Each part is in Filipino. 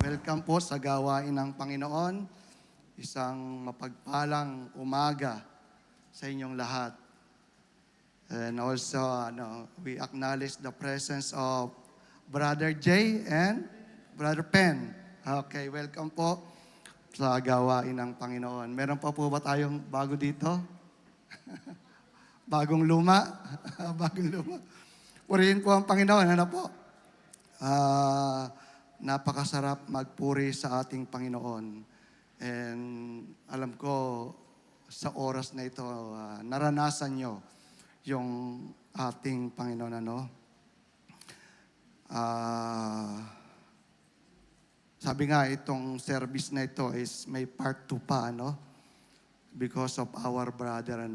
Welcome po sa gawain ng Panginoon. Isang mapagpalang umaga sa inyong lahat. And also, we acknowledge the presence of Brother Jay and Brother Pen. Okay, welcome po sa gawain ng Panginoon. Meron pa po ba tayong bago dito? Bagong luma? Bagong luma. Purihin po ang Panginoon. Ano po? Napakasarap magpuri sa ating Panginoon. And alam ko, sa oras na ito, naranasan nyo yung ating Panginoon. Sabi nga, itong service na ito is may part 2 pa, because of our brother,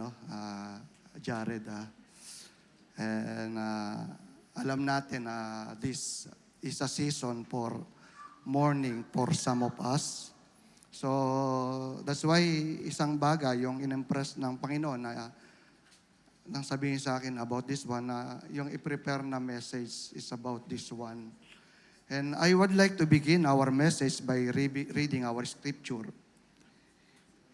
Jared. And alam natin na this is a season for mourning for some of us. So, that's why isang bagay yung in-impress ng Panginoon na nang sabihin sa akin about this one, na yung i-prepare na message is about this one. And I would like to begin our message by reading our scripture.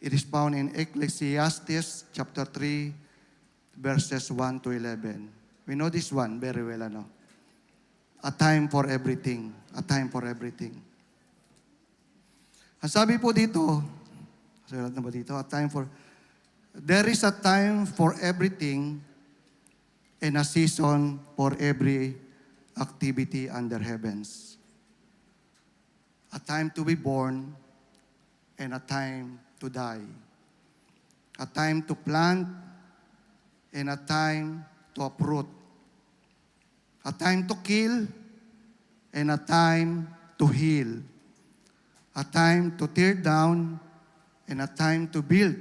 It is found in Ecclesiastes chapter 3, verses 1 to 11. We know this one very well, A time for everything. A time for everything. Ang sabi po dito, there is a time for everything and a season for every activity under heavens. A time to be born and a time to die. A time to plant and a time to uproot. A time to kill and a time to heal. A time to tear down and a time to build.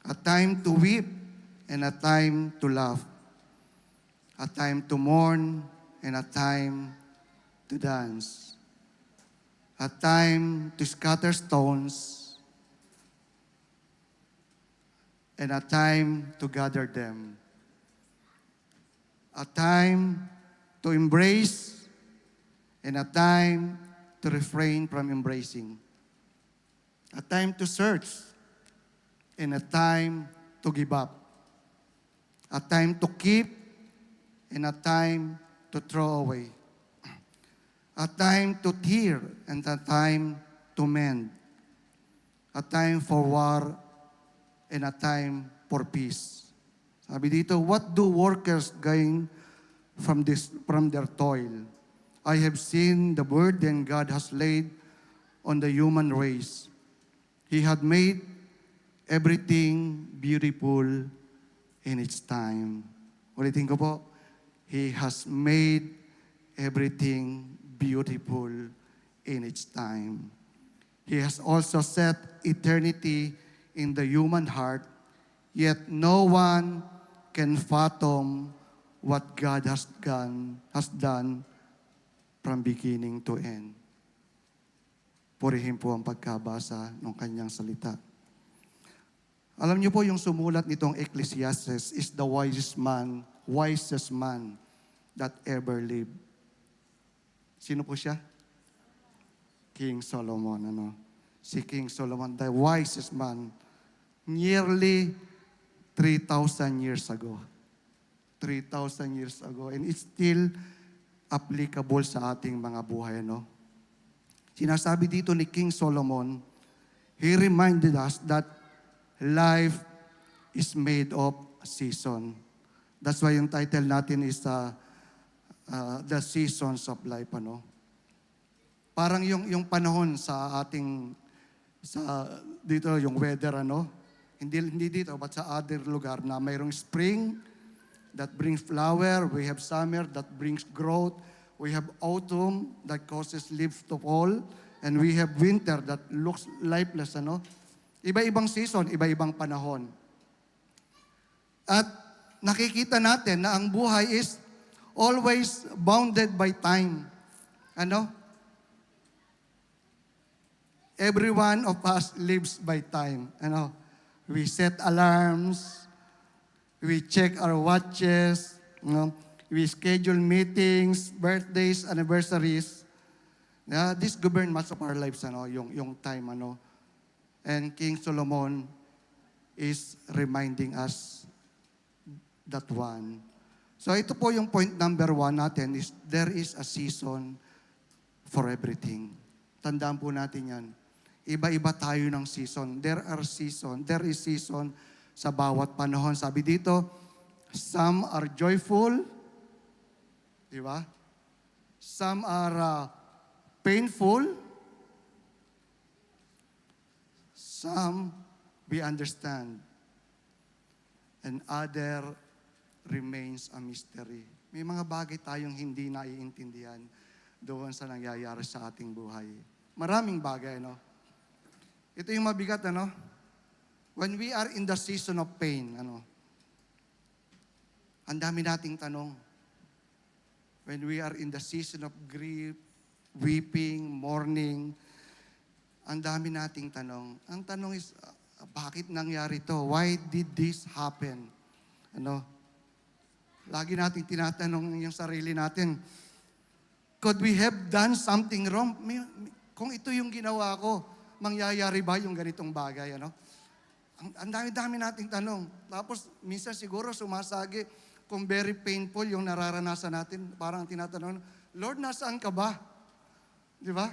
A time to weep and a time to laugh. A time to mourn and a time to dance. A time to scatter stones and a time to gather them. A time to embrace and a time to refrain from embracing. A time to search and a time to give up. A time to keep and a time to throw away. A time to tear and a time to mend. A time for war and a time for peace. Sabi dito, what do workers gain from their toil? I have seen the burden God has laid on the human race. He had made everything beautiful in its time. Ulitin ko po, He has made everything beautiful in its time. He has also set eternity in the human heart, yet no one can fathom what God has done from beginning to end. Purihin po ang pagkabasa ng kanyang salita. Alam niyo po, yung sumulat nitong Ecclesiastes is the wisest man that ever lived. Sino po siya? King Solomon. Si King Solomon, the wisest man, nearly 3,000 years ago. 3,000 years ago. And it's still applicable sa ating mga buhay, Sinasabi dito ni King Solomon, he reminded us that life is made of season. That's why yung title natin is The Seasons of Life, Parang yung panahon sa ating, dito yung weather, Hindi dito, but sa other lugar na mayroong spring that brings flower. We have summer that brings growth. We have autumn that causes leaves to fall. And we have winter that looks lifeless, Iba-ibang season, iba-ibang panahon. At nakikita natin na ang buhay is always bounded by time. Every one of us lives by time. We set alarms, we check our watches, we schedule meetings, birthdays, anniversaries. This govern much of our lives, yung time, And King Solomon is reminding us that one. So ito po yung point number 1 natin is there is a season for everything. Tandaan po natin yan. Iba-iba tayo ng season. There is season sa bawat panahon. Sabi dito, some are joyful, di ba? Some are painful. Some we understand. And other remains a mystery. May mga bagay tayong hindi naiintindihan doon sa nangyayari sa ating buhay. Maraming bagay, Ito yung mabigat, When we are in the season of pain, ang dami nating tanong. When we are in the season of grief, weeping, mourning, ang dami nating tanong. Ang tanong is, bakit nangyari to? Why did this happen? Lagi nating tinatanong yung sarili natin, could we have done something wrong? Kung ito yung ginawa ko, mangyayari ba yung ganitong bagay? Ang dami-dami nating tanong. Tapos, minsan siguro sumasagi kung very painful yung nararanasan natin. Parang tinatanong, Lord, nasaan ka ba? Di ba?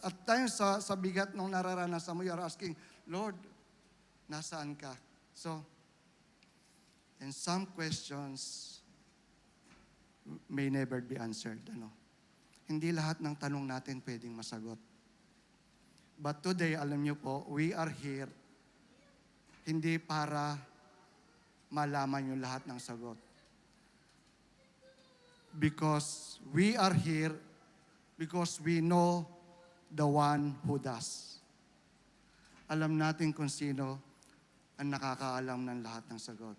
At times, sa bigat nung nararanasan mo, you're asking, Lord, nasaan ka? So, and some questions may never be answered. Hindi lahat ng tanong natin pwedeng masagot. But today, alam niyo po, we are here hindi para malaman yung lahat ng sagot. Because we are here because we know the one who does. Alam natin kung sino ang nakakaalam ng lahat ng sagot.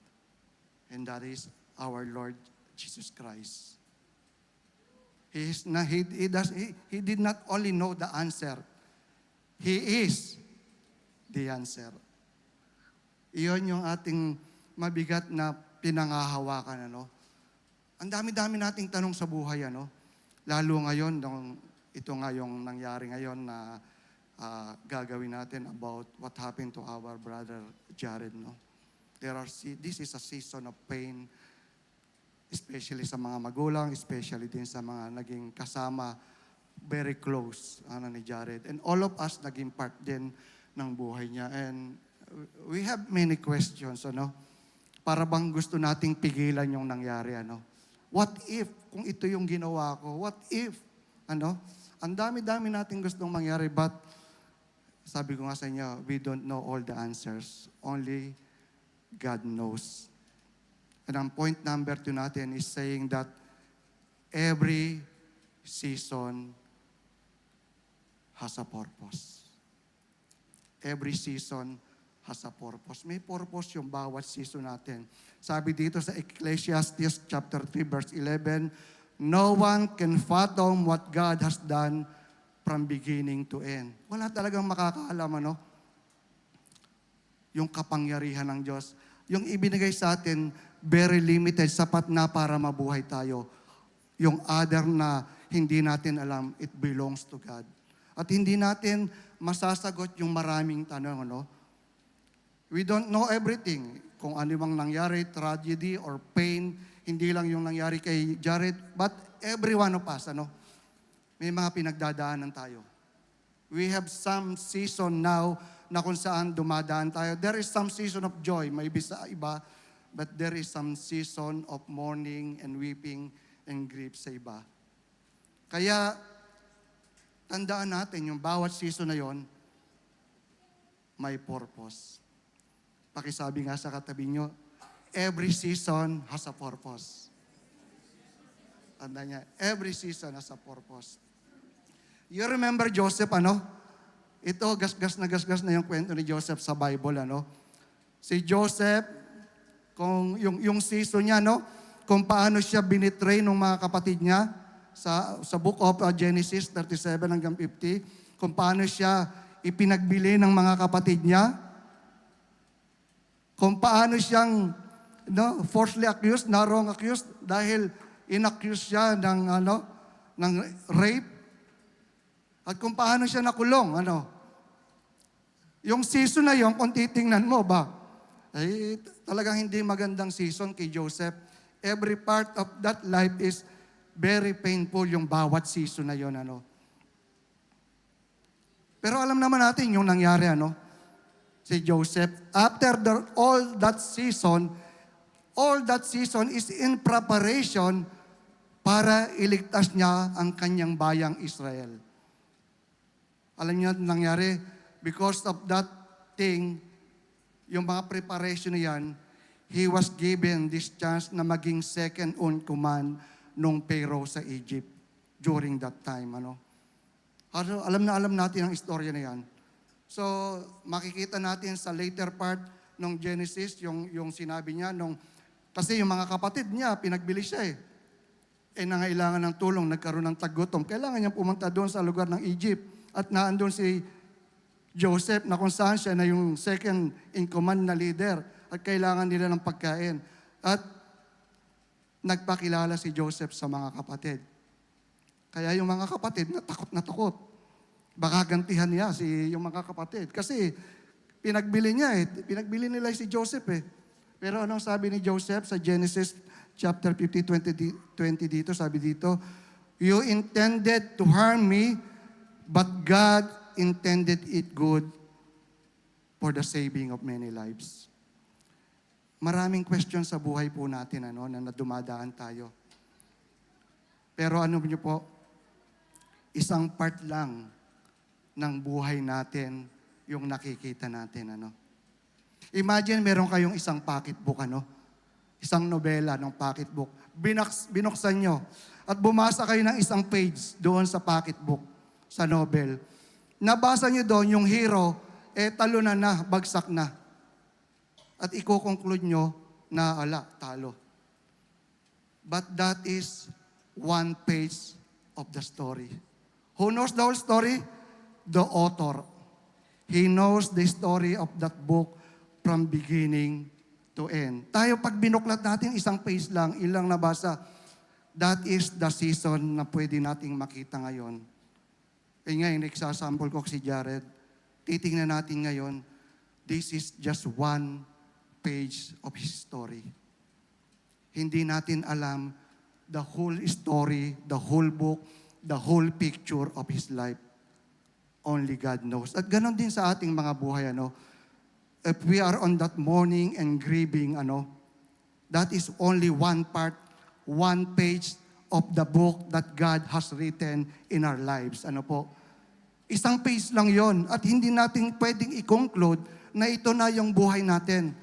And that is our Lord Jesus Christ. He did not only know the answer, He is the answer. Iyon yung ating mabigat na pinangahawakan, Ang dami-dami nating tanong sa buhay, Lalo ngayon, ito nga yung nangyari ngayon na gagawin natin about what happened to our brother Jared, This is a season of pain, especially sa mga magulang, especially din sa mga naging kasama, very close, ni Jared. And all of us naging part din ng buhay niya. And we have many questions, Para bang gusto nating pigilan yung nangyari, What if, kung ito yung ginawa ko? What if, Ang dami-dami nating gustong mangyari, but sabi ko nga sa inyo, we don't know all the answers. Only God knows. And ang point number 2 natin is saying that every season has a purpose. Every season has a purpose. May purpose yung bawat season natin. Sabi dito sa Ecclesiastes chapter 3 verse 11, no one can fathom what God has done from beginning to end. Wala talagang makakaalam, yung kapangyarihan ng Diyos. Yung ibinigay sa atin, very limited, sapat na para mabuhay tayo. Yung other na hindi natin alam, it belongs to God. At hindi natin masasagot yung maraming tanong, We don't know everything. Kung ano bang nangyari, tragedy or pain, hindi lang yung nangyari kay Jared, but every one of us, may mga pinagdadaanan tayo. We have some season now na kung saan dumadaan tayo. There is some season of joy, maybe sa iba, but there is some season of mourning and weeping and grief sa iba. Kaya, tandaan natin, yung bawat season na yon, may purpose. Pakisabi nga sa katabi nyo, every season has a purpose. Tanda niya, every season has a purpose. You remember Joseph, Ito, gasgas na yung kwento ni Joseph sa Bible, Si Joseph, kung yung season niya, kung paano siya binitray ng mga kapatid niya sa book of Genesis 37 hanggang 50, kung paano siya ipinagbili ng mga kapatid niya, kung paano siyang falsely accused, na wrong accused, dahil inaccuse siya ng rape. At kung paano siya nakulong, yung season na yon, kung titingnan mo ba, ay talagang hindi magandang season kay Joseph. Every part of that life is very painful, yung bawat season na yon, Pero alam naman natin yung nangyari, si Joseph. After all that season is in preparation para iligtas niya ang kanyang bayang Israel. Alam niyo nangyari? Because of that thing, yung mga preparation na yan, he was given this chance na maging second on command nung Pharaoh sa Egypt during that time. Alam natin ang istorya na yan. So, makikita natin sa later part ng Genesis, yung sinabi niya, kasi yung mga kapatid niya, pinagbili siya nangailangan ng tulong, nagkaroon ng tagutom. Kailangan niyang pumunta doon sa lugar ng Egypt. At naandun si Joseph na kung saan siya na yung second in command na leader. At kailangan nila ng pagkain. At nagpakilala si Joseph sa mga kapatid. Kaya yung mga kapatid na takot. Baka gantihan niya yung mga kapatid. Kasi pinagbili niya Pinagbili nila si Joseph Pero anong sabi ni Joseph sa Genesis chapter 50, 20 dito, sabi dito, you intended to harm me, but God intended it good for the saving of many lives. Maraming question sa buhay po natin na dumadaan tayo. Pero niyo po, isang part lang ng buhay natin yung nakikita natin. Imagine meron kayong isang pocketbook, isang nobela ng pocketbook. Binuksan nyo at bumasa kayo ng isang page doon sa pocketbook, sa novel. Nabasa nyo doon yung hero, talunan na, bagsak na. At i-conclude nyo na, talo. But that is one page of the story. Who knows the whole story? The author. He knows the story of that book from beginning to end. Tayo, pag binuklat natin isang page lang, ilang nabasa, that is the season na pwede nating makita ngayon. Ngayon, nagsasample ko si Jared. Titingnan natin ngayon, this is just one page of his story. Hindi natin alam the whole story, the whole book, the whole picture of his life. Only God knows. At ganon din sa ating mga buhay, If we are on that mourning and grieving, that is only one part, one page of the book that God has written in our lives. Isang page lang yon at hindi natin pwedeng i-conclude na ito na yung buhay natin.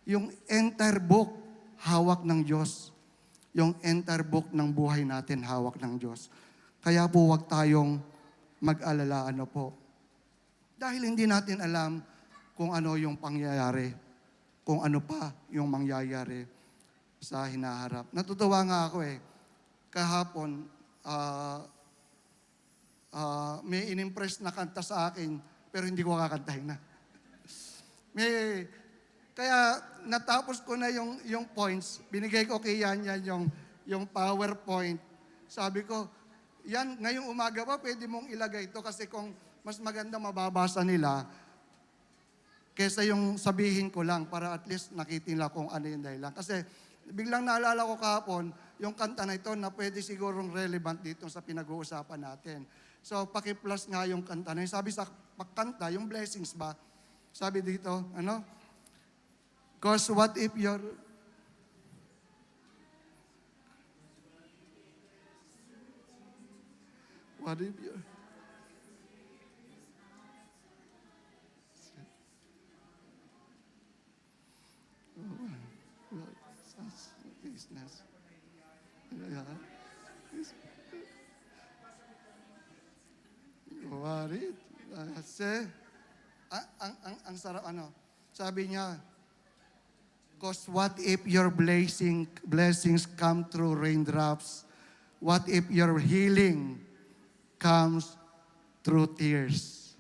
Yung entire book, hawak ng Diyos. Yung entire book ng buhay natin, hawak ng Diyos. Kaya po, wag tayong mag-alala, Dahil hindi natin alam kung ano yung pangyayari, kung ano pa yung mangyayari sa hinaharap. Natutuwa nga ako kahapon, may inimpress na kanta sa akin, pero hindi ko kakantahin na. Kaya natapos ko na yung points, binigay ko kay Yan yung PowerPoint. Sabi ko, yan, ngayong umaga pa, pwede mong ilagay ito kasi kung mas maganda mababasa nila, kesa yung sabihin ko lang para at least nakitin lang kung ano yung dahilan. Kasi biglang naalala ko kahapon, yung kanta na ito na pwede sigurong relevant dito sa pinag-uusapan natin. So, paki-plus nga yung kanta na yun. Sabi sa kanta, yung blessings ba? Sabi dito, Because what if you're... What if you're... business. Worried. Kasi, ang sarap, sabi niya, because what if your blessings come through raindrops? What if your healing comes through tears?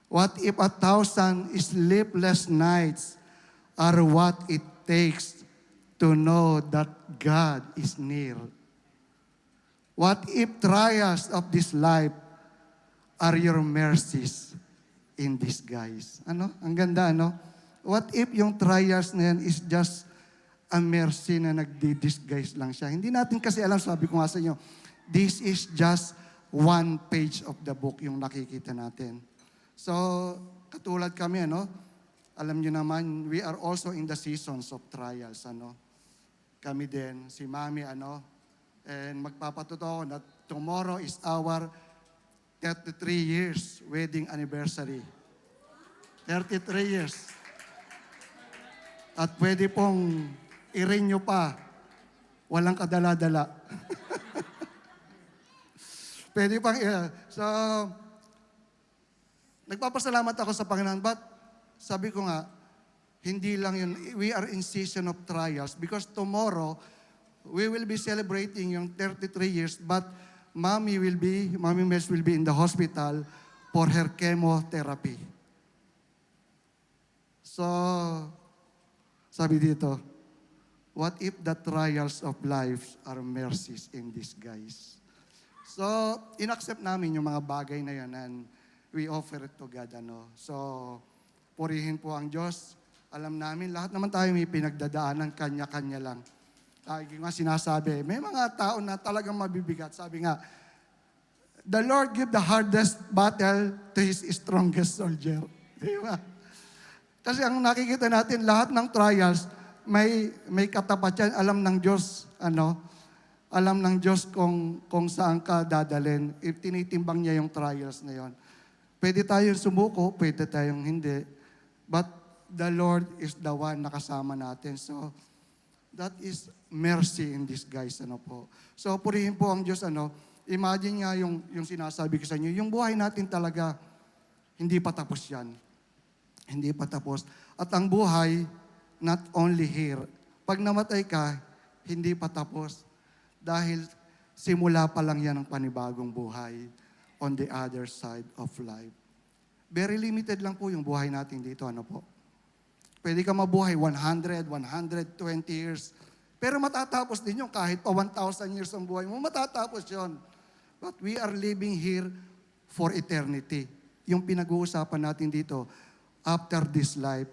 What if 1,000 sleepless nights are what it takes to know that God is near? What if trials of this life are your mercies in disguise. Ano? Ang ganda, ano? What if yung trials na yan is just a mercy na nagdi-disguise lang siya? Hindi natin kasi alam, sabi ko nga sa inyo, this is just one page of the book yung nakikita natin. So, katulad kami, ano? Alam niyo naman, we are also in the seasons of trials, ano? Kami din, si Mami, ano? And magpapatuto ako na tomorrow is our 33 years wedding anniversary. 33 years. At pwede pong i-renew pa. Walang kadala-dala. Pwede pang, so, nagpapasalamat ako sa Panginoon. But, sabi ko nga, hindi lang yun. We are in season of trials because tomorrow, we will be celebrating yung 33 years, but Mami Mels will be in the hospital for her chemotherapy. So, sabi dito, what if the trials of life are mercies in disguise? So, inaccept namin yung mga bagay na yan and we offer it to God. Ano? So, purihin po ang Diyos. Alam namin, lahat naman tayo may pinagdadaanan, kanya-kanya lang. Lagi nga sinasabi, may mga tao na talagang mabibigat. Sabi nga, the Lord give the hardest battle to His strongest soldier. Di ba? Kasi ang nakikita natin, lahat ng trials, may katapat yan. Alam ng Diyos, alam ng Diyos kung saan ka dadalhin. If tinitimbang niya yung trials na yon. Pwede tayong sumuko, pwede tayong hindi. But the Lord is the one na kasama natin. So, that is mercy in disguise. So, purihin po ang Diyos. Imagine nga yung sinasabi ko sa inyo, yung buhay natin talaga, hindi pa tapos yan. Hindi pa tapos. At ang buhay, not only here. Pag namatay ka, hindi pa tapos. Dahil simula pa lang yan ang panibagong buhay on the other side of life. Very limited lang po yung buhay natin dito. Pwede ka mabuhay 100, 120 years. Pero matatapos din yun. Kahit pa 1,000 years ang buhay mo, matatapos yun. But we are living here for eternity. Yung pinag-uusapan natin dito, after this life,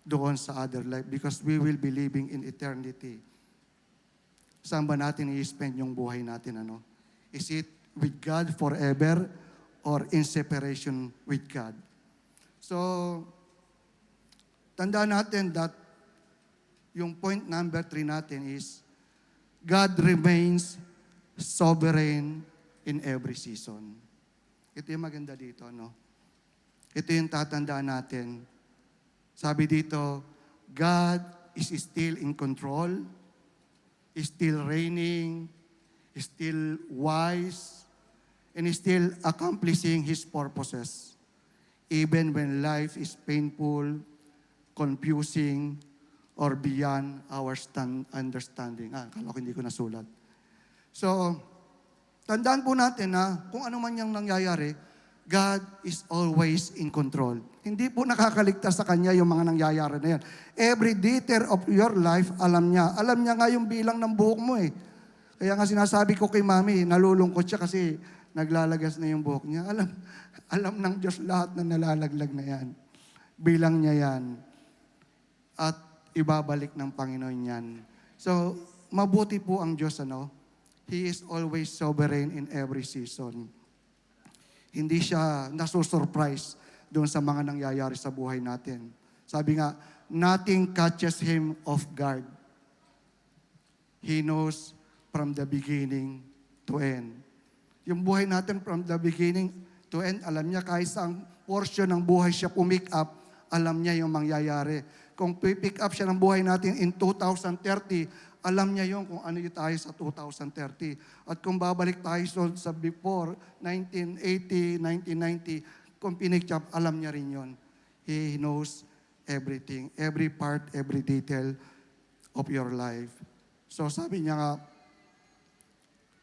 doon sa other life. Because we will be living in eternity. Saan ba natin i-spend yung buhay natin? Is it with God forever or in separation with God? So, tandaan natin that yung point number 3 natin is God remains sovereign in every season. Ito yung maganda dito, Ito yung tatandaan natin. Sabi dito, God is still in control, is still reigning, is still wise, and is still accomplishing His purposes. Even when life is painful, confusing, or beyond our understanding. Kala ko hindi ko nasulat. So, tandaan po natin na kung ano man yung nangyayari, God is always in control. Hindi po nakakaligtas sa Kanya yung mga nangyayari na yan. Every detail of your life, alam niya. Alam niya nga yung bilang ng buhok mo eh. Kaya nga sinasabi ko kay Mami, nalulungkot siya kasi naglalagas na yung buhok niya. Alam ng Diyos lahat na nalalaglag na yan. Bilang niya yan. At ibabalik ng Panginoon yan. So, mabuti po ang Diyos, He is always sovereign in every season. Hindi siya nasusurprise doon sa mga nangyayari sa buhay natin. Sabi nga, nothing catches Him off guard. He knows from the beginning to end. Yung buhay natin from the beginning to end, alam niya kahit saang portion ng buhay siya pumick up, alam niya yung mangyayari. Kung pick up siya ng buhay natin in 2030, alam niya yung kung ano yung tayo sa 2030. At kung babalik tayo sa before, 1980, 1990, kung pinick up, alam niya rin yun. He knows everything, every part, every detail of your life. So sabi niya nga,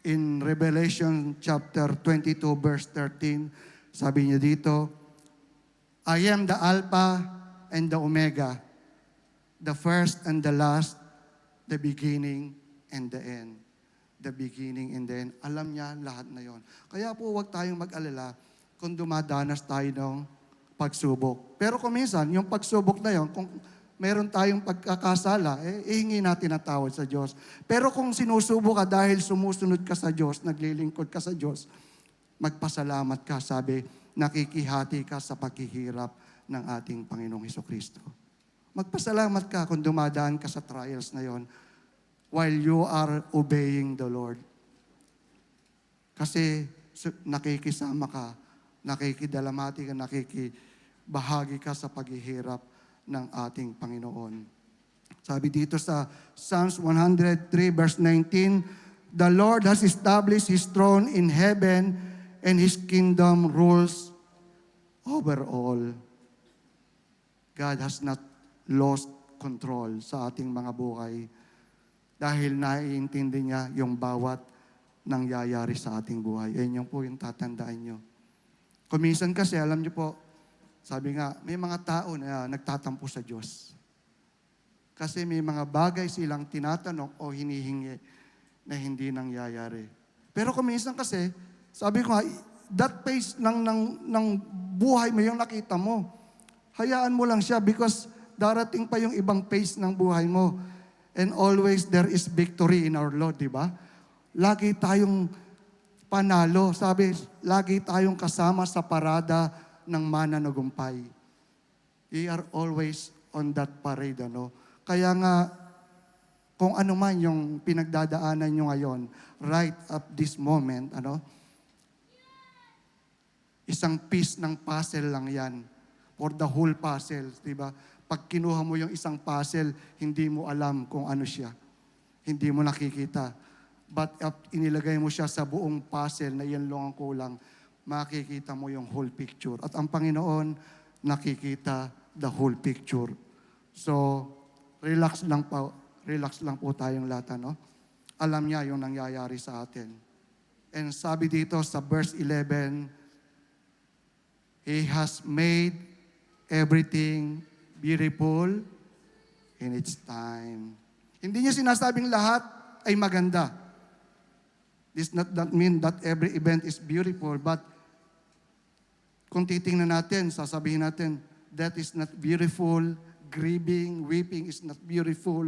in Revelation chapter 22, verse 13, sabi niya dito, I am the Alpha and the Omega, the first and the last, the beginning and the end. The beginning and the end. Alam niya lahat na yon. Kaya po huwag tayong mag-alala kung dumadanas tayo ng pagsubok. Pero kung minsan, yung pagsubok na yon, kung meron tayong pagkakasala, ihingi natin ang tawad sa Diyos. Pero kung sinusubo ka dahil sumusunod ka sa Diyos, naglilingkod ka sa Diyos, magpasalamat ka, sabi, nakikihati ka sa paghihirap ng ating Panginoong Hesukristo. Magpasalamat ka kung dumadaan ka sa trials na yon while you are obeying the Lord. Kasi nakikisama ka, nakikidalamati ka, nakikibahagi ka sa paghihirap ng ating Panginoon. Sabi dito sa Psalms 103 verse 19, "The Lord has established His throne in heaven, and His kingdom rules over all." God has not lost control sa ating mga buhay dahil naiintindi niya yung bawat nangyayari sa ating buhay. Yan yung po yung tatandaan nyo. Kuminsan kasi, alam nyo po, sabi nga, may mga tao na nagtatampo sa Diyos. Kasi may mga bagay silang tinatanong o hinihingi na hindi nangyayari. Pero kuminsan kasi, sabi ko nga, that phase ng buhay mo yung nakita mo. Hayaan mo lang siya because darating pa yung ibang phase ng buhay mo. And always there is victory in our Lord, di ba? Lagi tayong panalo. Sabi, lagi tayong kasama sa parada ng mananagumpay. We are always on that parade, ano? Kaya nga, kung ano man yung pinagdadaanan nyo ngayon, right up this moment, ano? Isang piece ng puzzle lang yan. For the whole puzzle, di ba? Pag kinuha mo yung isang puzzle, hindi mo alam kung ano siya. Hindi mo nakikita. But inilagay mo siya sa buong puzzle na yan lang ang kulang, makikita mo yung whole picture. At ang Panginoon, nakikita the whole picture. So, relax lang po tayong lahat, no? Alam niya yung nangyayari sa atin. And sabi dito sa verse 11, He has made everything beautiful in its time. Hindi niya sinasabing lahat ay maganda. This not that mean that every event is beautiful, but kung titingnan natin, sasabihin natin, that is not beautiful, grieving, weeping is not beautiful,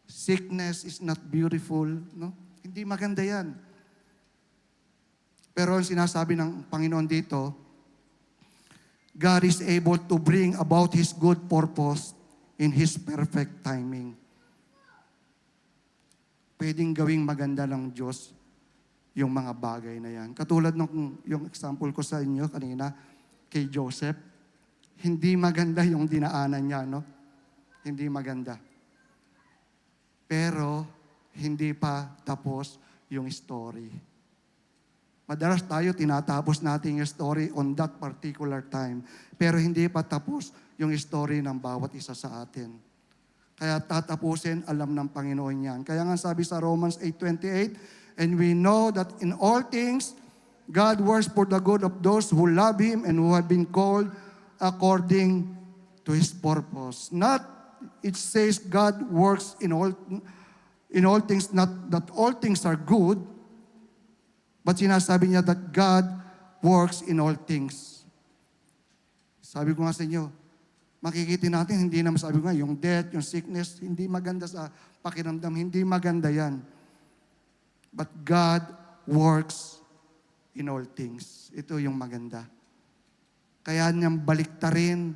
sickness is not beautiful, no? Hindi maganda yan. Pero ang sinasabi ng Panginoon dito, God is able to bring about His good purpose in His perfect timing. Pwedeng gawing maganda ng Diyos yung mga bagay na yan. Katulad ng yung example ko sa inyo kanina, kay Joseph, hindi maganda yung dinaanan niya, no? Hindi maganda. Pero, hindi pa tapos yung story. Madalas tayo, tinatapos natin yung story on that particular time. Pero hindi pa tapos yung story ng bawat isa sa atin. Kaya tatapusin, alam ng Panginoon yan. Kaya nga sabi sa Romans 8:28, "And we know that in all things, God works for the good of those who love Him and who have been called according to His purpose." Not, it says God works in all things, not that all things are good, but sinasabi niya that God works in all things. Sabi ko nga sa inyo, makikita natin, hindi naman sabi ko nga, yung death, yung sickness, hindi maganda sa pakiramdam, hindi maganda yan. But God works in all things. Ito yung maganda. Kaya niyang baliktarin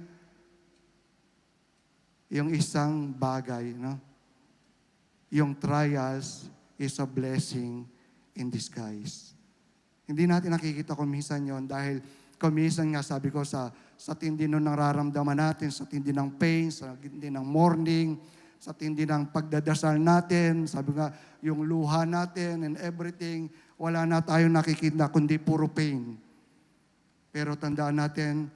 yung isang bagay, no? Yung trials is a blessing in disguise. Hindi natin nakikita kung minsan yun dahil kung minsan nga sabi ko sa tindi ng nararamdaman natin, sa tindi ng pain, sa tindi ng mourning, sa tindi ng pagdadasal natin, sabi nga yung luha natin and everything, wala na tayong nakikita kundi puro pain. Pero tandaan natin,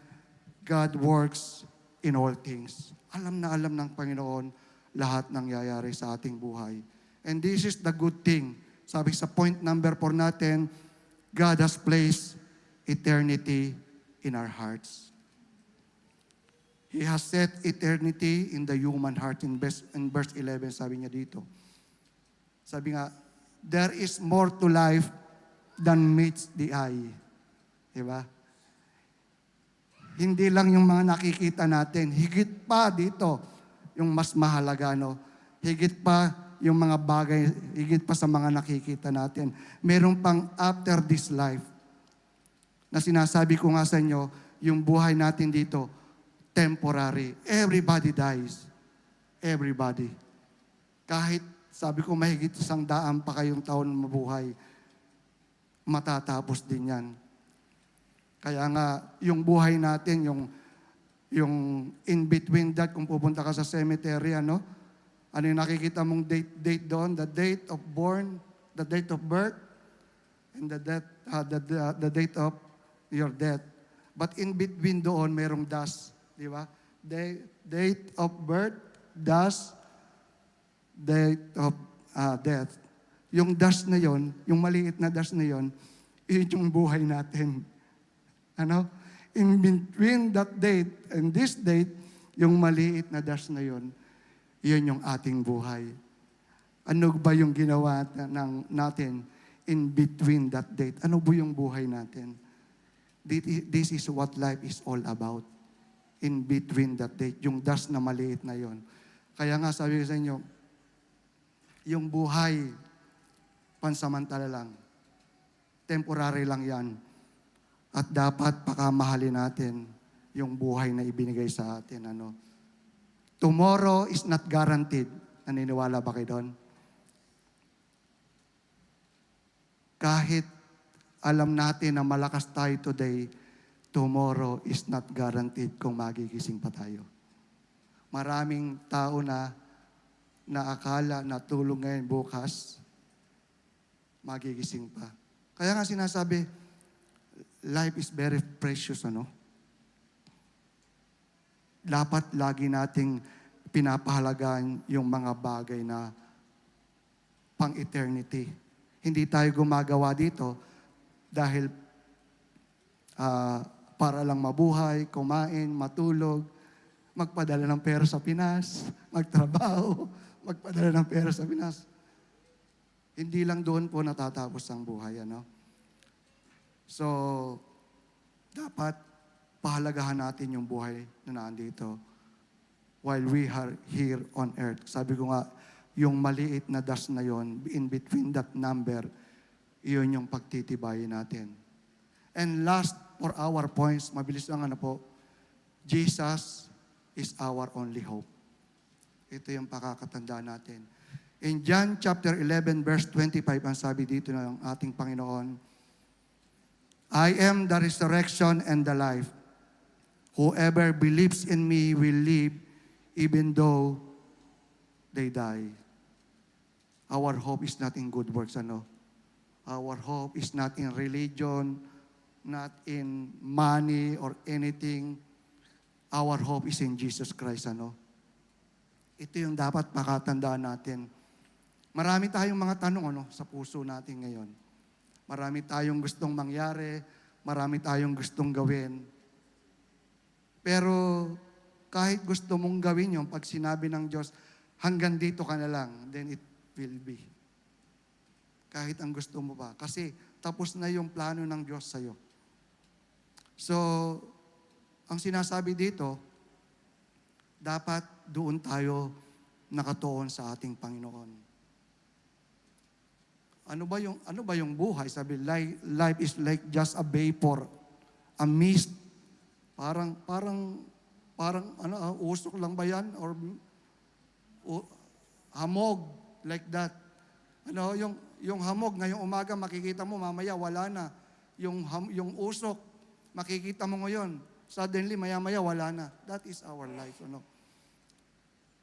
God works in all things. Alam na alam ng Panginoon lahat ng nangyayari sa ating buhay. And this is the good thing. Sabi sa point number 4 natin, God has placed eternity in our hearts. He has set eternity in the human heart. In verse 11, sabi niya dito. Sabi nga, there is more to life than meets the eye. Diba? Hindi lang yung mga nakikita natin. Higit pa dito, yung mas mahalaga, no? Higit pa yung mga bagay, higit pa sa mga nakikita natin. Meron pang after this life na sinasabi ko nga sa inyo, yung buhay natin dito, temporary. Everybody dies. Everybody. Kahit, sabi ko, mahigit 100 pa kayong taon mabuhay, matatapos din yan. Kaya nga, yung buhay natin, yung in between that, kung pupunta ka sa cemetery, ano yung nakikita mong date doon? The date of born, the date of birth, and the date of your death. But in between doon, merong dash. Di ba? Date of birth, dash, date of death. Yung dash na yon, yung maliit na dash na yon, yun yung buhay natin. Ano? In between that date and this date, yung maliit na dash na yon, yun yung ating buhay. Ano ba yung ginawa natin in between that date? Ano ba yung buhay natin? This is what life is all about. In between that date, yung dash na maliit na yon. Kaya nga sabi ko sa inyo, yung buhay, pansamantala lang. Temporary lang yan. At dapat pakamahalin natin yung buhay na ibinigay sa atin. Tomorrow is not guaranteed. Naniniwala ba kayo doon? Kahit alam natin na malakas tayo today, tomorrow is not guaranteed kung magigising pa tayo. Maraming tao na akala na tulog ngayon bukas, magigising pa. Kaya nga sinasabi, life is very precious, Dapat lagi nating pinapahalagaan yung mga bagay na pang-eternity. Hindi tayo gumagawa dito dahil para lang mabuhay, kumain, matulog, magpadala ng pera sa Pinas, magtrabaho, magpadala ng pera sa Pinas. Hindi lang doon po natatapos ang buhay, So, dapat pahalagahan natin yung buhay na nandito while we are here on earth. Sabi ko nga, yung maliit na dust na yon, in between that number, iyon yung pagtitibayin natin. And last, for our points, mabilis lang po, Jesus is our only hope. Ito yung pakakatandaan natin. In John chapter 11, verse 25, ang sabi dito ng ating Panginoon, I am the resurrection and the life. Whoever believes in me will live even though they die. Our hope is not in good works, Our hope is not in religion, not in money or anything. Our hope is in Jesus Christ, Ito yung dapat makatandaan natin. Marami tayong mga tanong, sa puso natin ngayon. Marami tayong gustong mangyari, marami tayong gustong gawin. Pero kahit gusto mong gawin yun, pag sinabi ng Diyos, hanggang dito ka na lang, then it will be. Kahit ang gusto mo pa. Kasi tapos na yung plano ng Diyos sa'yo. So, ang sinasabi dito, dapat doon tayo nakatuon sa ating Panginoon. Ano ba yung buhay? Sabi, life is like just a vapor, a mist. Parang usok lang ba yan? Or hamog, like that. Yung hamog, ngayong umaga makikita mo, mamaya wala na. Yung usok, makikita mo ngayon, suddenly, maya-maya wala na. That is our life,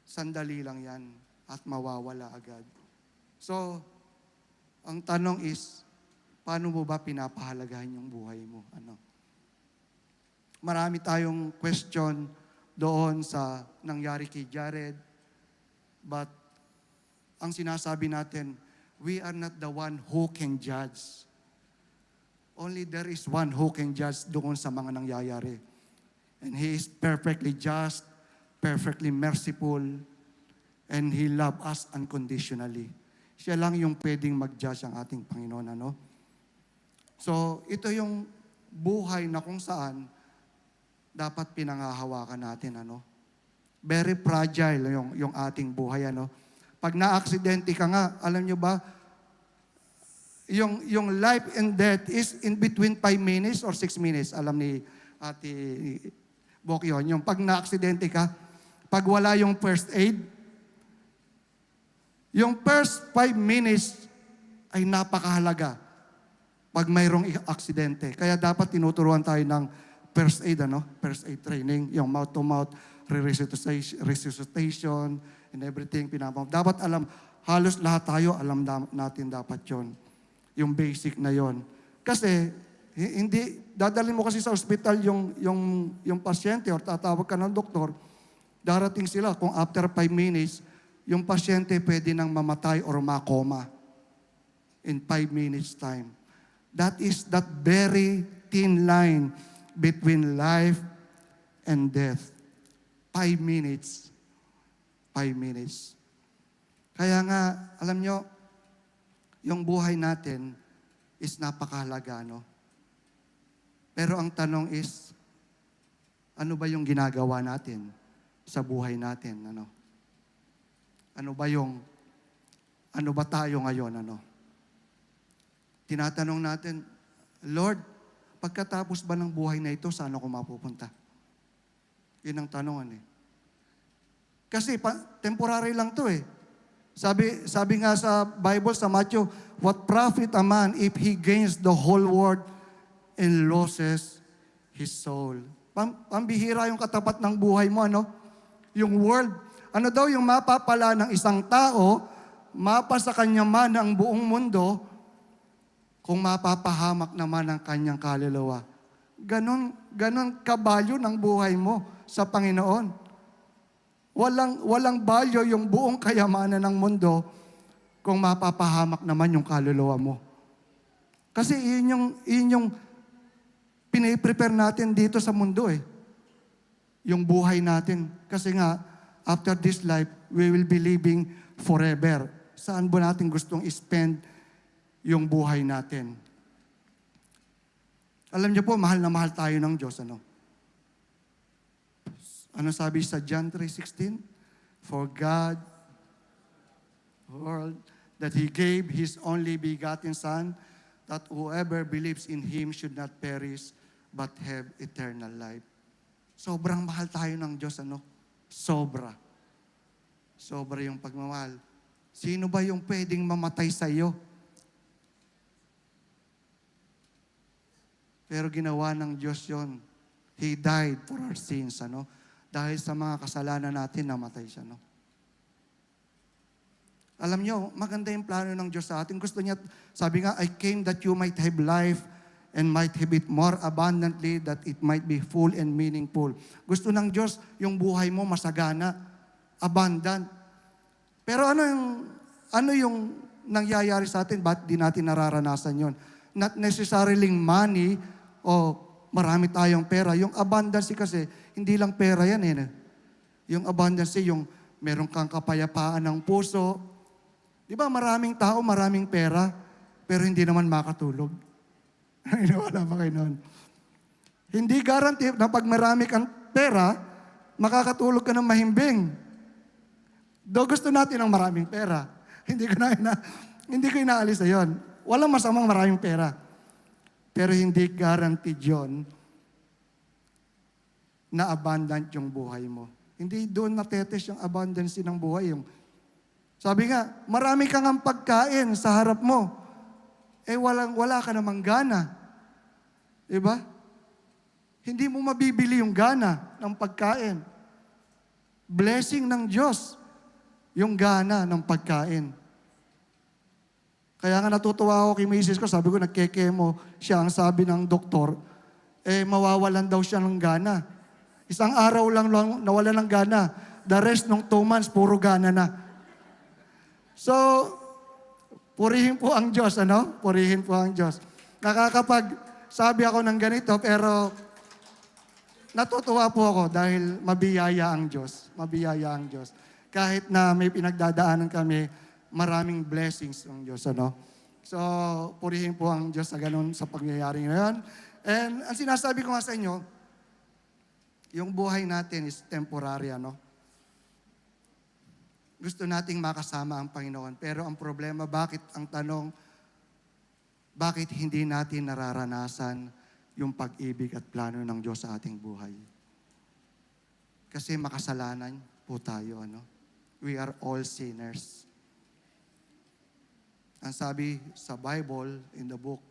Sandali lang yan at mawawala agad. So, ang tanong is, paano mo ba pinapahalagahan yung buhay mo? Marami tayong question doon sa nangyari kay Jared. But, ang sinasabi natin, we are not the one who can judge. Only there is one who can judge doon sa mga nangyayari. And He is perfectly just, perfectly merciful, and He loves us unconditionally. Siya lang yung pwedeng mag-judge ang ating Panginoon, So, ito yung buhay na kung saan dapat pinangahawakan natin, ano? Very fragile yung ating buhay, ano? Pag na-aksidente ka nga, alam nyo ba, yung life and death is in between 5 minutes or 6 minutes. Alam ni Ate Bok yun. Yung pag na-aksidente ka, pag wala yung first aid, yung first 5 minutes ay napakahalaga pag mayroong aksidente. Kaya dapat tinuturuan tayo ng first aid, ano? First aid training, yung mouth-to-mouth resuscitation and everything. Dapat alam, halos lahat tayo, alam natin dapat yon. Yung basic na yon. Kasi, hindi, dadalhin mo kasi sa ospital yung pasyente or tatawag ka ng doktor, darating sila kung after 5 minutes, yung pasyente pwede nang mamatay or makoma in 5 minutes time. That is that very thin line between life and death. 5 minutes. 5 minutes. Kaya nga, alam nyo, yung buhay natin is napakahalaga, no? Pero ang tanong is, ano ba yung ginagawa natin sa buhay natin, ano? Ano ba tayo ngayon, ano? Tinatanong natin, Lord, pagkatapos ba ng buhay na ito, saan ako mapupunta? Yun ang tanongan eh. Kasi temporary lang to eh. Sabi nga sa Bible, sa Matthew, what profit a man if he gains the whole world and loses his soul? Pambihira yung katapat ng buhay mo, ano? Yung world. Ano daw yung mapapala ng isang tao, mapa sa kanya man ang buong mundo, kung mapapahamak naman ang kanyang kaluluwa. Ganon kabalyo ng buhay mo sa Panginoon. Walang balyo yung buong kayamanan ng mundo kung mapapahamak naman yung kaluluwa mo. Kasi yun yung piniprepare natin dito sa mundo eh. Yung buhay natin. Kasi nga, after this life, we will be living forever. Saan ba natin gustong spend yung buhay natin? Alam niyo po, mahal na mahal tayo ng Diyos, ano? Ano sabi sa John 3:16? For God, world, that He gave His only begotten Son, that whoever believes in Him should not perish, but have eternal life. Sobrang mahal tayo ng Diyos, ano? Sobra. Sobra yung pagmamahal. Sino ba yung pwedeng mamatay sa iyo? Pero ginawa ng Diyos yon. He died for our sins, ano? Dahil sa mga kasalanan natin, namatay siya, no? Alam nyo, maganda yung plano ng Diyos sa atin. Gusto niya, sabi nga, I came that you might have life and might have it more abundantly, that it might be full and meaningful. Gusto ng Diyos, yung buhay mo masagana, abundant. Pero ano yung nangyayari sa atin? Ba't di natin nararanasan yon? Not necessarily money o marami tayong pera. Yung abundance kasi, hindi lang pera yan eh. Yung abundance, yung meron kang kapayapaan ng puso. Di ba maraming tao, maraming pera, pero hindi naman makatulog. Wala ba kayo nun? Hindi guarantee na pag marami kang pera, makakatulog ka ng mahimbing. Do gusto natin ng maraming pera. Hindi ko inaalis na yun. Walang masamang maraming pera. Pero hindi guaranteed yun na abundant yung buhay mo. Hindi doon natetes yung abundance ng buhay. Sabi nga, marami kang ang pagkain sa harap mo. Wala ka namang gana. Diba? Hindi mo mabibili yung gana ng pagkain. Blessing ng Diyos, yung gana ng pagkain. Kaya nga natutuwa ako kay misis ko, sabi ko, nagkekemo siya, ang sabi ng doktor, mawawalan daw siya ng gana. Isang araw lang nawala ng gana. The rest ng 2 months, puro gana na. So, purihin po ang Diyos, ano? Purihin po ang Diyos. Sabi ako ng ganito, pero natutuwa po ako dahil mabiyaya ang Diyos. Mabiyaya ang Diyos. Kahit na may pinagdadaanan kami, maraming blessings ng Diyos, ano? So, purihin po ang Diyos sa ganun, sa pangyayari ngayon. And ang sinasabi ko nga sa inyo, Yung buhay natin is temporary, ano? Gusto nating makasama ang Panginoon. Pero ang problema, ang tanong, bakit hindi natin nararanasan yung pag-ibig at plano ng Diyos sa ating buhay? Kasi makasalanan po tayo, ano? We are all sinners. Ang sabi sa Bible, in the book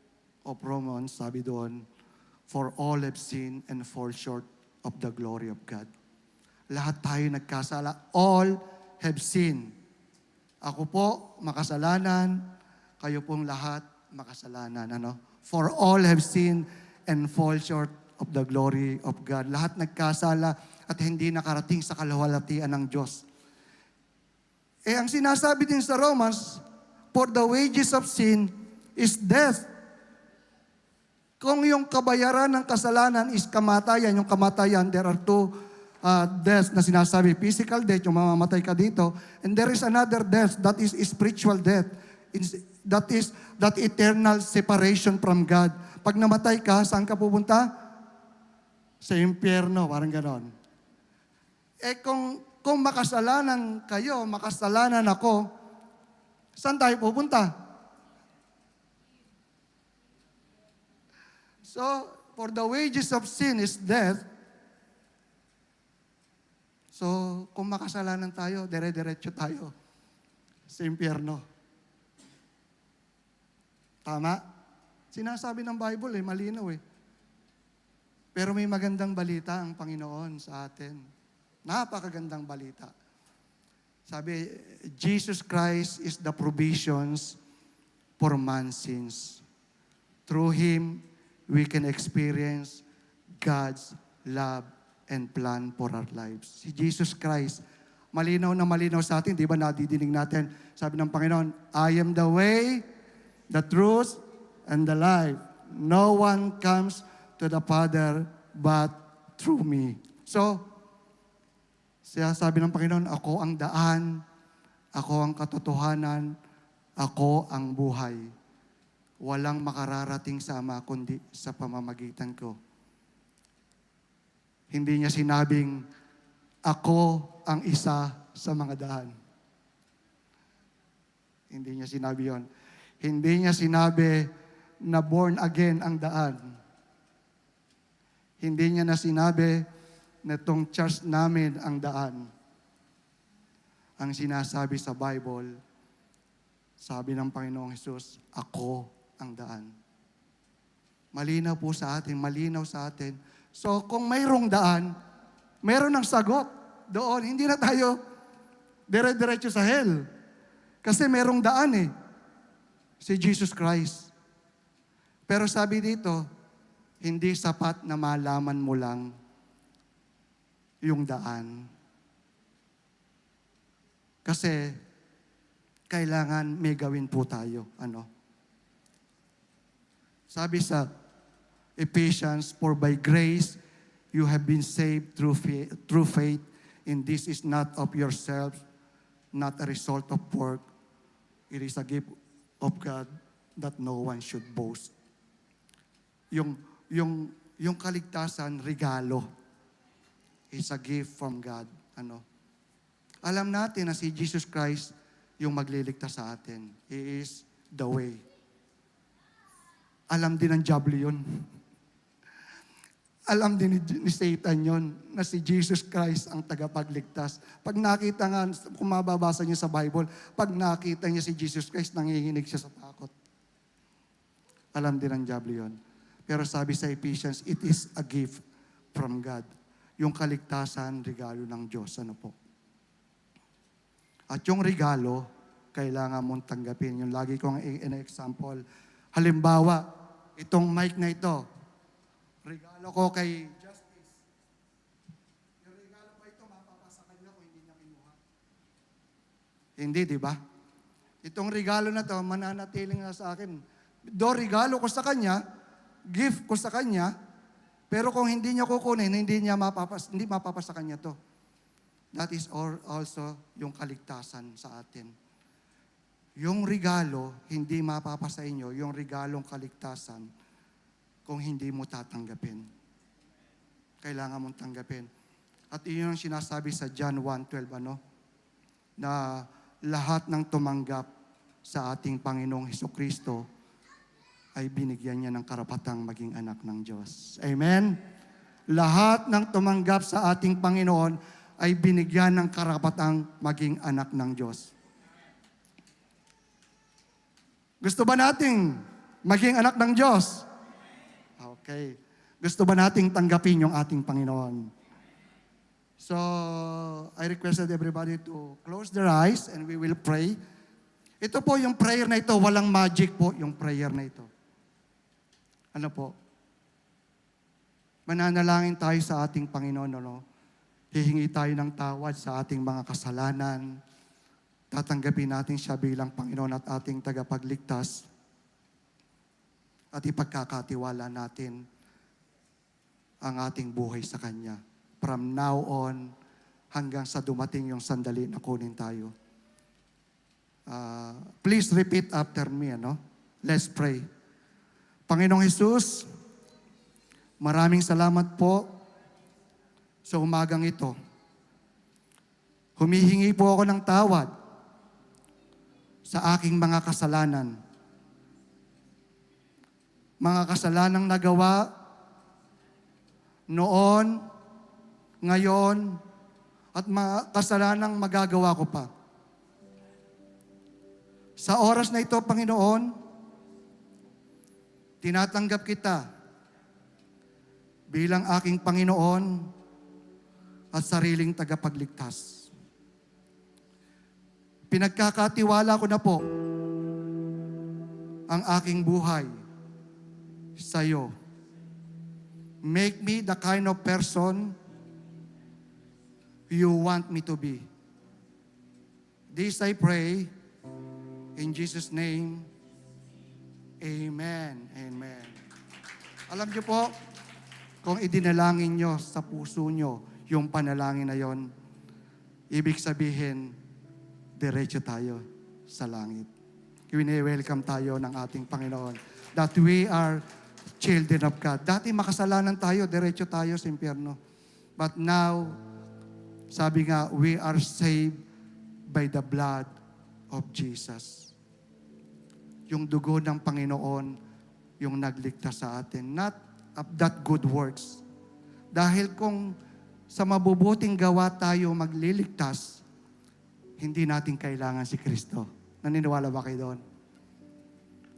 of Romans, sabi doon, for all have sinned and fall short of the glory of God. Lahat tayo nagkasala. All have sinned. Ako po, makasalanan. Kayo pong lahat, makasalanan. Ano? For all have sinned and fall short of the glory of God. Lahat nagkasala at hindi nakarating sa kaluwalhatian ng Diyos. Ang sinasabi din sa Romans, for the wages of sin is death. Kung yung kabayaran ng kasalanan is kamatayan, yung kamatayan, there are two deaths na sinasabi. Physical death, yung mamamatay ka dito. And there is another death, that is spiritual death. That is that eternal separation from God. Pag namatay ka, saan ka pupunta? Sa impyerno, parang ganon. Kung makasalanan kayo, makasalanan ako, saan tayo pupunta? So, for the wages of sin is death. So, kung makasalanan tayo, dire-diretso tayo sa impyerno. Tama? Sinasabi ng Bible malinaw Pero may magandang balita ang Panginoon sa atin. Napakagandang balita. Sabi, Jesus Christ is the provisions for man's sins. Through Him, we can experience God's love and plan for our lives. Si Jesus Christ, malinaw na malinaw sa atin, di ba nadidinig natin, sabi ng Panginoon, I am the way, the truth, and the life. No one comes to the Father but through me. So, siya sabi ng Panginoon, ako ang daan, ako ang katotohanan, ako ang buhay. Walang makararating sa Ama kundi sa pamamagitan ko. Hindi niya sinabing, ako ang isa sa mga daan. Hindi niya sinabi yon. Hindi niya sinabi na born again ang daan. Hindi niya na sinabi na itong church namin ang daan. Ang sinasabi sa Bible, sabi ng Panginoong Hesus, ako ang daan. Malinaw po sa atin, malinaw sa atin. So kung mayroong daan, mayroon ng sagot doon. Hindi na tayo dire-diretso sa hell. Kasi mayroong daan si Jesus Christ. Pero sabi dito, hindi sapat na malaman mo lang yung daan. Kasi kailangan may gawin po tayo. Sabi sa Ephesians, for by grace you have been saved through faith, and this is not of yourselves, not a result of work. It is a gift of God that no one should boast. Yung kaligtasan, regalo. It's a gift from God. Alam natin na si Jesus Christ yung magliligtas sa atin. He is the way. Alam din ng diablo yun. Alam din ni Satan yun na si Jesus Christ ang tagapagligtas. Pag nakita nga, kung mababasa niyo sa Bible, pag nakita niya si Jesus Christ, nanginginig siya sa takot. Alam din ng diablo yun. Pero sabi sa Ephesians, it is a gift from God. Yung kaligtasan, regalo ng Diyos. Po? At yung regalo, kailangan mong tanggapin. Yung lagi kong in-example. Halimbawa, itong mic na ito, regalo ko kay Justice. Yung regalo ko ito, mapapasa kanya kung hindi niya kinuha. Hindi, di ba? Itong regalo na to, mananatiling na sa akin. Regalo ko sa kanya, gift ko sa kanya, pero kung hindi niya kukunin, hindi mapapasa kanya to. That is also yung kaligtasan sa atin. Yung regalo, hindi mapapasa inyo, yung regalong kaligtasan, kung hindi mo tatanggapin. kailangan mong tanggapin. At iyon ang sinasabi sa John 1:12, na lahat ng tumanggap sa ating Panginoong Hesukristo ay binigyan niya ng karapatang maging anak ng Diyos. Amen? Lahat ng tumanggap sa ating Panginoon ay binigyan ng karapatang maging anak ng Diyos. Gusto ba nating maging anak ng Diyos? Okay. Gusto ba nating tanggapin yung ating Panginoon? So, I requested everybody to close their eyes and we will pray. Ito po yung prayer na ito, walang magic po yung prayer na ito. Ano po? Mananalangin tayo sa ating Panginoon, Hihingi tayo ng tawad sa ating mga kasalanan. Tatanggapin natin siya bilang Panginoon at ating tagapagligtas. At ipagkakatiwala natin ang ating buhay sa Kanya. From now on, hanggang sa dumating yung sandali na kunin tayo. Please repeat after me, Let's pray. Panginoong Jesus, maraming salamat po sa umagang ito. Humihingi po ako ng tawad sa aking mga kasalanan. Mga kasalanang nagawa noon, ngayon, at kasalanang magagawa ko pa. Sa oras na ito, Panginoon, tinatanggap kita bilang aking Panginoon at sariling tagapagligtas. Pinagkakatiwala ko na po ang aking buhay sa iyo. Make me the kind of person you want me to be. This I pray in Jesus' name. Amen. Amen. Alam niyo po, kung idinalangin nyo sa puso nyo yung panalangin na yon, ibig sabihin, diretso tayo sa langit. Wini-welcome tayo ng ating Panginoon that we are children of God. Dati makasalanan tayo, diretso tayo sa impyerno. But now, sabi nga, we are saved by the blood of Jesus. Yung dugo ng Panginoon, yung nagligtas sa atin. Not of that good works. Dahil kung sa mabubuting gawa tayo magliligtas, hindi natin kailangan si Kristo. Naniniwala ba kayo doon?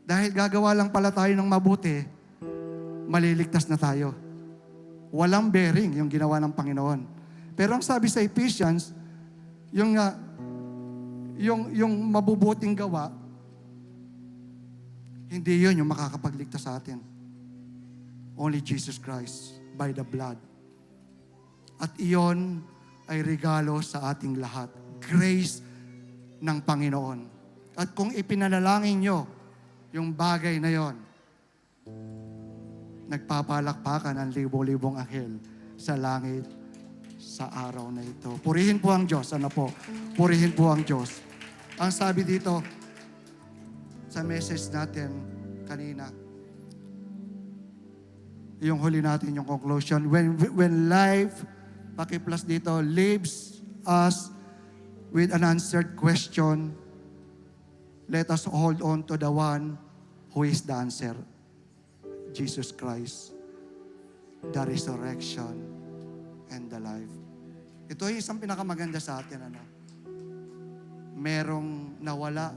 Dahil gagawa lang pala tayo ng mabuti, maliligtas na tayo. Walang bearing yung ginawa ng Panginoon. Pero ang sabi sa Ephesians, yung mabubuting gawa, hindi yun yung makakapagligtas sa atin. Only Jesus Christ by the blood. At iyon ay regalo sa ating lahat. Grace ng Panginoon. At kung ipinanalangin nyo yung bagay na yon, nagpapalakpakan ang libo-libong anghel sa langit sa araw na ito. Purihin po ang Diyos. Purihin po ang Diyos. Ang sabi dito sa message natin kanina, yung huli natin, yung conclusion, when life, paki-plus dito, leaves us with an unanswered question, let us hold on to the one who is the answer. Jesus Christ, the resurrection, and the life. Ito ay isang pinakamaganda sa atin. Merong nawala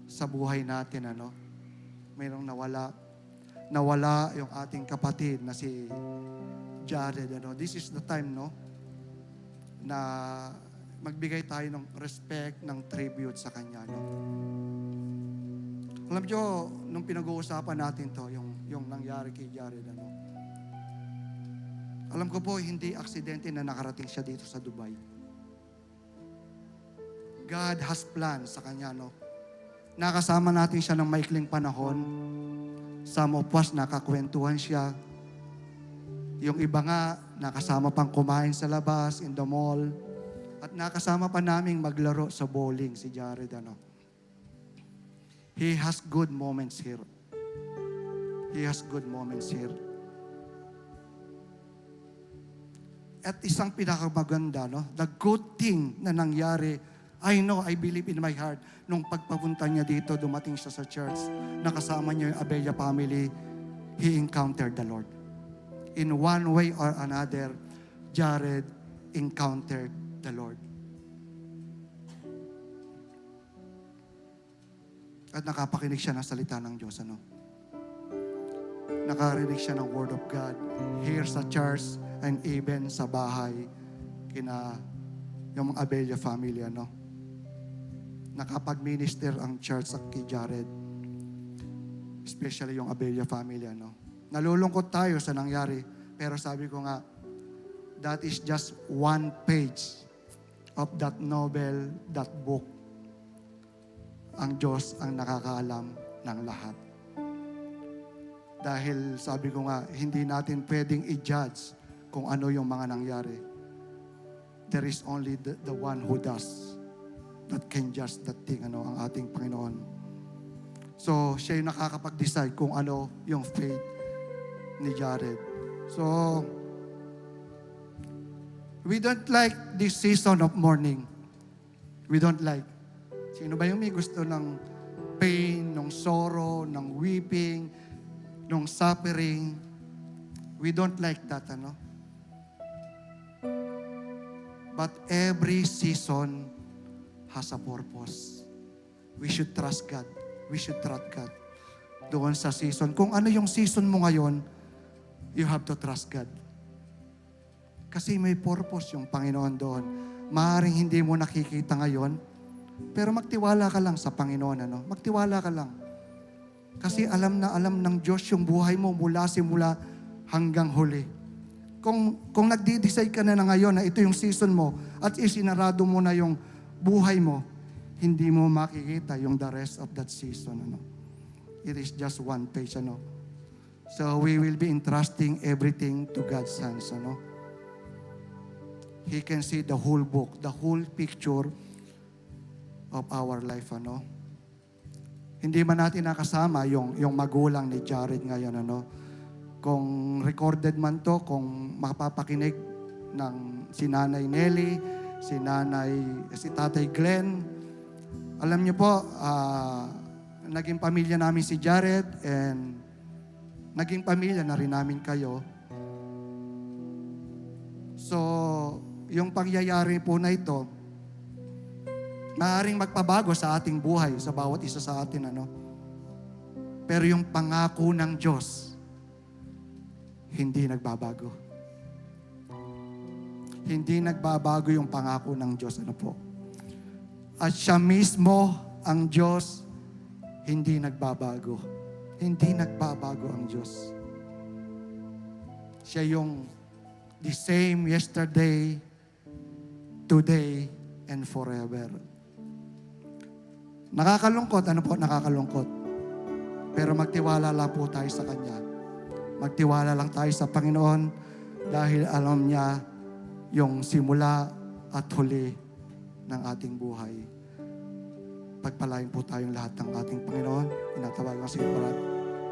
sa buhay natin. Merong nawala. Nawala yung ating kapatid na si Jared. This is the time, na magbigay tayo ng respect, ng tribute sa kanya. Alam nyo, nung pinag-uusapan natin to, yung nangyari kay Jared, alam ko po, hindi aksidente na nakarating siya dito sa Dubai. God has plans sa kanya, Nakasama natin siya ng maikling panahon. Some of us, nakakwentuhan siya. Yung iba nga, nakasama pang kumain sa labas, in the mall. At nakasama pa naming maglaro sa bowling, si Jared, He has good moments here. He has good moments here. At isang pinakamaganda, no? The good thing na nangyari, I know, I believe in my heart, nung pagpapunta niya dito, dumating siya sa church, nakasama niya yung Abella family, he encountered the Lord. In one way or another, Jared encountered the Lord. At nakapakinig siya ng salita ng Diyos, ano? Nakarinig siya ng Word of God here sa church and even sa bahay kina yung mga Abella family, ano? Nakapag-minister ang church sa kay Jared. Especially yung Abella family, ano? Nalulungkot tayo sa nangyari, pero sabi ko nga, that is just one page of that novel, that book. Ang Diyos ang nakakaalam ng lahat. Dahil sabi ko nga, hindi natin pwedeng i-judge kung ano yung mga nangyari. There is only the one who does that can judge that thing, ano, ang ating Panginoon. So, siya yung nakakapag-decide kung ano yung faith ni Jared. So, we don't like this season of mourning. We don't like. Sino ba yung may gusto ng pain, ng sorrow, ng weeping, ng suffering? We don't like that, ano? But every season has a purpose. We should trust God. We should trust God. Doon sa season. Kung ano yung season mo ngayon, you have to trust God. Kasi may purpose yung Panginoon doon. Maaaring hindi mo nakikita ngayon, pero magtiwala ka lang sa Panginoon, ano? Magtiwala ka lang. Kasi alam na alam ng Diyos yung buhay mo mula simula hanggang huli. Kung nagdi-decide ka na ngayon na ito yung season mo at isinarado mo na yung buhay mo, hindi mo makikita yung the rest of that season, ano? It is just one page, ano? So we will be entrusting everything to God's hands, ano? He can see the whole book, the whole picture of our life, ano? Hindi man natin nakasama yung magulang ni Jared ngayon, ano? Kung recorded man to, kung mapapakinig ng si Nanay Nelly, si Tatay Glenn, alam niyo po, naging pamilya namin si Jared and naging pamilya na rin namin kayo. So, yung pangyayari po na ito, maaaring magpabago sa ating buhay, sa bawat isa sa atin, ano? Pero yung pangako ng Diyos, hindi nagbabago. Hindi nagbabago yung pangako ng Diyos, ano po? At siya mismo, ang Diyos, hindi nagbabago. Hindi nagbabago ang Diyos. Siya yung the same yesterday, today, and forever. Nakakalungkot, ano po? Nakakalungkot. Pero magtiwala lang po tayo sa Kanya. Magtiwala lang tayo sa Panginoon dahil alam niya yung simula at huli ng ating buhay. Pagpalain po tayong lahat ng ating Panginoon. Tinatawagan si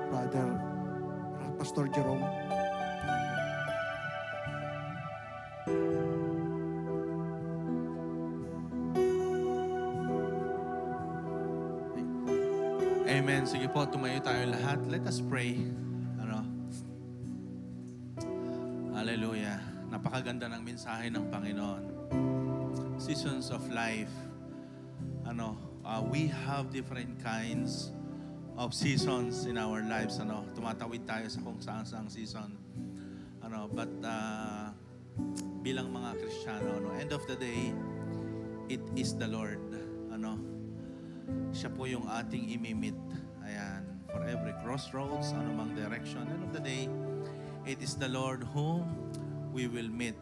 Brother Pastor Jerome. Amen. Sige po, tumayo tayo lahat. Let us pray. Hallelujah. Napakaganda ng mensahe ng Panginoon. Seasons of life. We have different kinds of seasons in our lives. Tumatawid tayo sa kung saan-saang season. But bilang mga Kristiyano, end of the day, it is the Lord. Siya po yung ating imimit. Ayan. For every crossroads, anumang direction, end of the day, it is the Lord whom we will meet.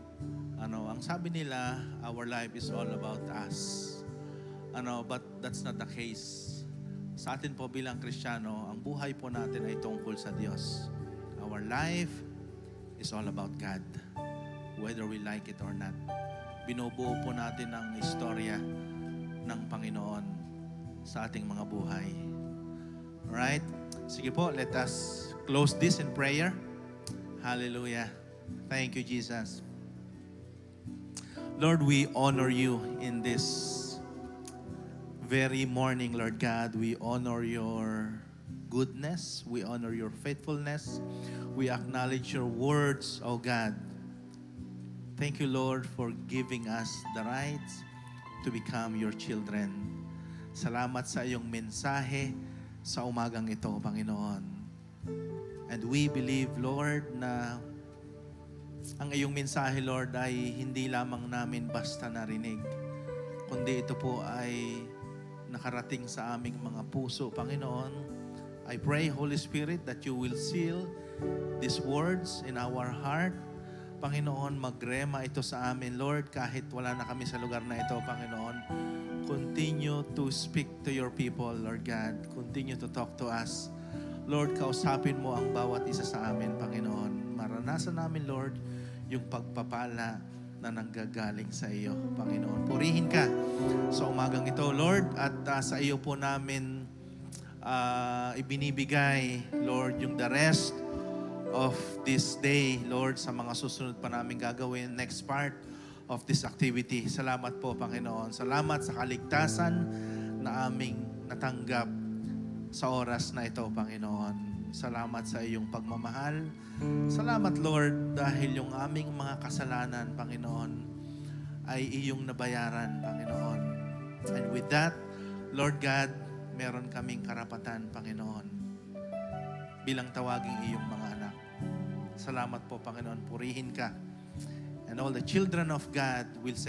Ang sabi nila, our life is all about us. But that's not the case. Sa atin po bilang Kristiyano, ang buhay po natin ay tungkol sa Diyos. Our life is all about God. Whether we like it or not. Binubuo po natin ang istorya ng Panginoon sa ating mga buhay. Alright? Sige po, let us close this in prayer. Hallelujah. Thank you, Jesus. Lord, we honor you in this very morning, Lord God. We honor your goodness. We honor your faithfulness. We acknowledge your words, O God. Thank you, Lord, for giving us the right to become your children. Salamat sa iyong mensahe sa umagang ito, Panginoon. And we believe, Lord, na ang iyong mensahe, Lord, ay hindi lamang namin basta narinig, kundi ito po ay nakarating sa aming mga puso, Panginoon. I pray, Holy Spirit, that you will seal these words in our heart. Panginoon, magrema ito sa amin, Lord, kahit wala na kami sa lugar na ito, Panginoon. Continue to speak to your people, Lord God. Continue to talk to us. Lord, kausapin mo ang bawat isa sa amin, Panginoon. Maranasan namin, Lord, yung pagpapala na nanggagaling sa iyo, Panginoon. Purihin ka sa umagang ito, Lord, at sa iyo po namin ibinibigay, Lord, yung the rest of this day, Lord, sa mga susunod pa namin gagawin, next part of this activity. Salamat po, Panginoon. Salamat sa kaligtasan na aming natanggap sa oras na ito, Panginoon. Salamat sa iyong pagmamahal. Salamat, Lord, dahil yung aming mga kasalanan, Panginoon, ay iyong nabayaran, Panginoon. And with that, Lord God, meron kaming karapatan, Panginoon, bilang tawaging iyong mga anak. Salamat po, Panginoon. Purihin ka. And all the children of God will say,